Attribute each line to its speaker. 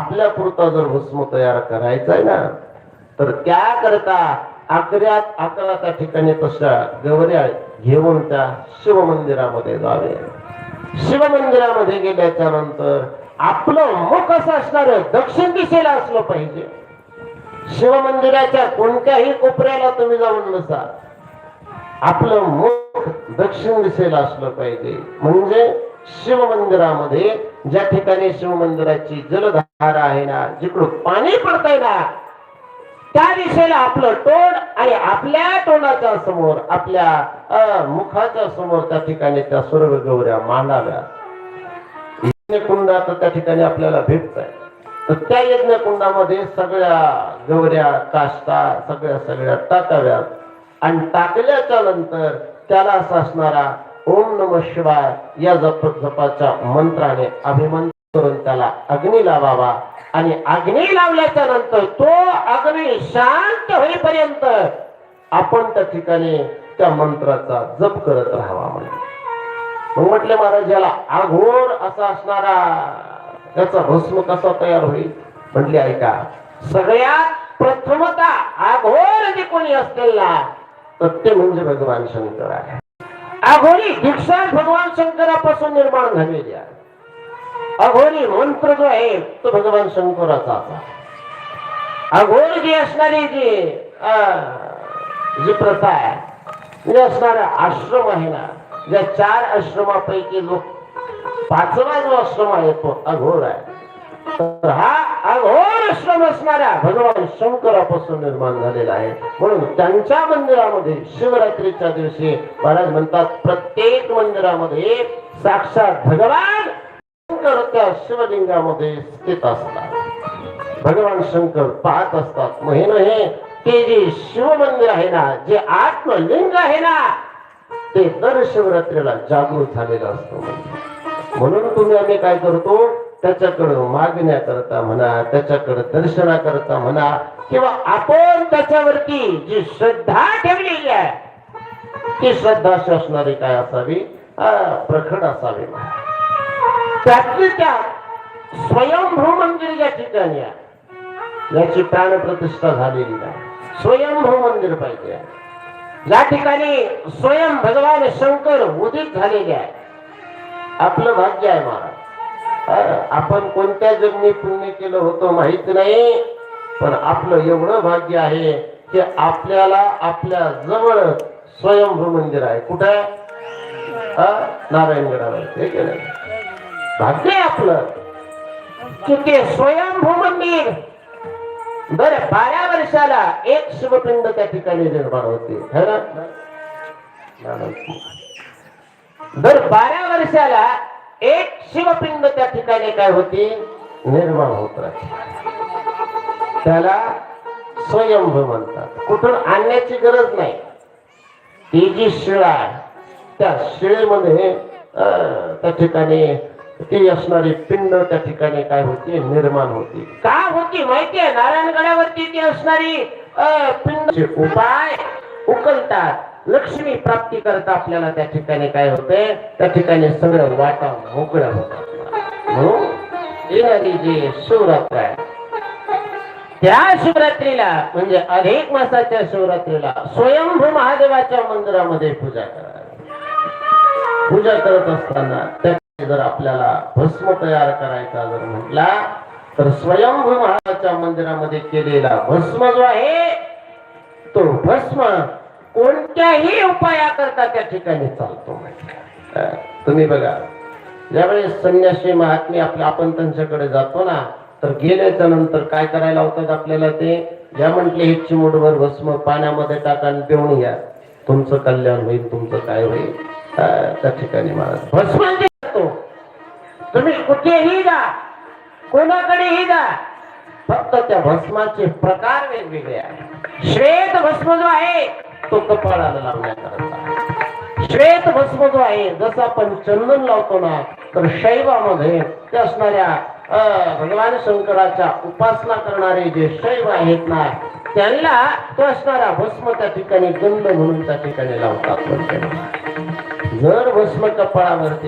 Speaker 1: आपल्या पुरता जर भस्म तयार करायचा आहे ना, तर त्याकरता आकऱ्यात 11 त्या ठिकाणी तशा गवऱ्या घेऊन त्या शिवमंदिरामध्ये जावे. शिवमंदिरामध्ये गेल्याच्या नंतर आपलं मुख असं असणार दक्षिण दिशेला असलं पाहिजे. शिवमंदिराच्या कोणत्याही कोपऱ्याला तुम्ही जाऊन नसा, आपलं मुख दक्षिण दिशेला असलं पाहिजे. म्हणजे शिवमंदिरामध्ये ज्या ठिकाणी शिवमंदिराची जलधारा आहे ना, जिकडून पाणी पडतंय ना, त्या दिशेला आपलं तोंड आणि आपल्या तोंडाच्या समोर, आपल्या मुखाच्या समोर त्या ठिकाणी त्या सर्व गौऱ्या मांडाव्या. यज्ञकुंडात त्या ठिकाणी आपल्याला भेटत आहे, तर त्या यज्ञकुंडामध्ये सगळ्या गौऱ्या काष्टा सगळ्या टाकाव्यात. आणि टाकल्याच्या नंतर त्याला असा असणारा ओम नमः शिवाय या जपाच्या मंत्राने अभिमंत्रण करून त्याला अग्नी लावावा. आणि अग्नी लावल्याच्या नंतर तो अग्नी शांत होईपर्यंत आपण त्या ठिकाणी त्या मंत्राचा जप करत राहावा. मग म्हटले महाराज, याला आघोर असा असणारा त्याचा भस्म कसा तयार होईल? म्हटले ऐका, सगळ्यात प्रथमता आघोर जे कोणी असतील ना, तर ते म्हणजे भगवान शंकर आहे. अघोरी दीक्षा भगवान शंकरापासून निर्माण झालेली आहे. अघोरी मंत्र जो आहे तो भगवान शंकराचा आहे. अघोर जी असणारी जी प्रथा आहे, म्हणजे असणारा आश्रम आहे ना, ज्या 4 आश्रमापैकी जो 5वा जो आश्रम आहे तो अघोर आहे. तर हा अघोर आश्रम असणाऱ्या भगवान शंकरापासून निर्माण झालेला आहे. म्हणून त्यांच्या मंदिरामध्ये शिवरात्रीच्या दिवशी महाराज म्हणतात, प्रत्येक मंदिरामध्ये साक्षात भगवान शंकर त्या शिवलिंगामध्ये स्थित असतात. भगवान शंकर पाहत असतात. हे ते जे शिवमंदिर आहे ना, जे आत्मलिंग आहे ना, ते दर शिवरात्रीला जागृत झालेलं असतं. म्हणून तुम्ही आम्ही काय करतो, त्याच्याकडे मागण्या करता म्हणा, त्याच्याकडे दर्शना करता म्हणा, किंवा आपण त्याच्यावरती जी श्रद्धा ठेवलेली आहे ती श्रद्धा असणारी काय असावी, प्रखड असावी. त्यातली त्या स्वयंभू मंदिर ज्या ठिकाणी आहे, याची प्राणप्रतिष्ठा झालेली आहे, स्वयंभू मंदिर पाहिजे. ज्या ठिकाणी स्वयं भगवान शंकर उदित झालेले आहे. आपलं भाग्य आहे महाराज. आपण कोणत्या जन्मी पुण्य केलं होतं माहित नाही, पण आपलं एवढं भाग्य आहे की आपल्याला आपल्या जवळ स्वयंभू मंदिर आहे. कुठे? नारायणगडावर. हे केलं भाग्य आहे आपलं की ते स्वयंभू मंदिर. बरं, 12 वर्षाला एक शिवपिंड त्या ठिकाणी निर्माण होते. दर 12 वर्षाला एक शिवपिंड त्या ठिकाणी काय होती, निर्माण होत राहते. त्याला स्वयंभू म्हणतात. कुठून आणण्याची गरज नाही. ती जी शिळा आहे, त्या शिळेमध्ये त्या ठिकाणी ती असणारी पिंड त्या ठिकाणी काय होती, निर्माण होती. का होती माहितीये? नारायणगडावरती ती असणारी पिंडचे उपाय उकलतात. लक्ष्मी प्राप्ती करता आपल्याला त्या ठिकाणी काय होते, त्या ठिकाणी सगळं वाटा मोकळ्या होतात. म्हणून येणारी जी शिवरात्र आहे, त्या शिवरात्रीला म्हणजे अधिक मासाच्या शिवरात्रीला स्वयंभू महादेवाच्या मंदिरामध्ये पूजा करावी. पूजा करत असताना जर आपल्याला भस्म तयार करायचा जर म्हटला, तर स्वयंभू महादेवाच्या मंदिरामध्ये केलेला भस्म जो आहे, तो भस्म कोणत्याही उपायाकरता त्या ठिकाणी चालतो. तुम्ही बघा, ज्यावेळेस संन्यासी महात्मे आपण त्यांच्याकडे जातो ना, तर गेल्याच्या नंतर काय करायला होतात आपल्याला, ते ज्या म्हटले हे चिमूटभर भस्म पाण्यामध्ये टाका आणि पिऊन घ्या, तुमचं कल्याण होईल, तुमचं काय होईल. त्या ठिकाणी महाराज भस्म देतो. तुम्ही कुठेही जा, कोणाकडेही जा, फक्त त्या भस्माचे प्रकार वेगवेगळे आहेत. श्वेत भस्म जो आहे तो कपाळाला लावण्याकरता. श्वेत भस्म जो आहे, जसं आपण चंदन लावतो ना, तर शैवामध्ये त्या असणाऱ्या भगवान शंकराच्या उपासना करणारे जे शैव आहेत ना, त्यांना तो असणारा भस्म त्या ठिकाणी गंध म्हणून त्या ठिकाणी लावतात. जर भस्म कपाळावरती